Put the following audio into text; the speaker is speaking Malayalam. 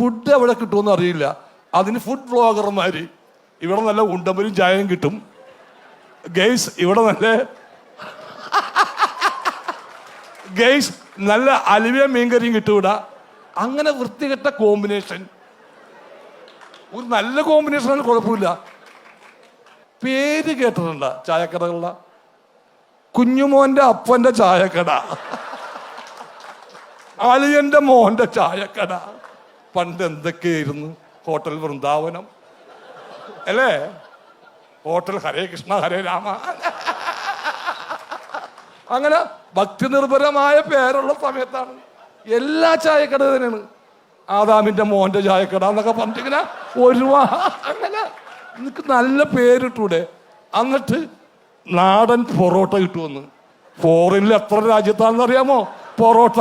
ഫുഡ് എവിടെ കിട്ടുമെന്ന് അറിയില്ല. അതിന് ഫുഡ് വ്ളോഗർമാർ ഇവിടെ നല്ല ഉണ്ടമ്പരും ചായയും കിട്ടും. ഗെയ്സ് ഇവിടെ നല്ല അലുവയും മീൻകറിയും കിട്ടും ഇവിടെ. അങ്ങനെ വൃത്തികെട്ട കോമ്പിനേഷൻ. ഒരു നല്ല കോമ്പിനേഷനാണ്, കുഴപ്പമില്ല. പേര് കേട്ടിട്ടുണ്ട ചായക്കടകളുടെ? കുഞ്ഞുമോന്റെ അപ്പന്റെ ചായക്കട, അളിയന്റെ മോന്റെ ചായക്കട. പണ്ട് എന്തൊക്കെയായിരുന്നു? ഹോട്ടൽ വൃന്ദാവനം അല്ലേ? ഹോട്ടൽ ഹരേ കൃഷ്ണ ഹരേ രാമ. അങ്ങനെ ഭക്തി നിർഭരമായ പേരുള്ള സമയത്താണ് എല്ലാ ചായക്കട തന്നെയാണ്. ആദാമിന്റെ മോന്റെ ചായക്കട എന്നൊക്കെ പറഞ്ഞിങ്ങനെ അങ്ങനെ നിനക്ക് നല്ല പേരിട്ടൂടെ? എന്നിട്ട് നാടൻ പൊറോട്ട കിട്ടുമെന്ന്. ഫോറിനിൽ എത്ര രാജ്യത്താണെന്ന് അറിയാമോ പൊറോട്ട?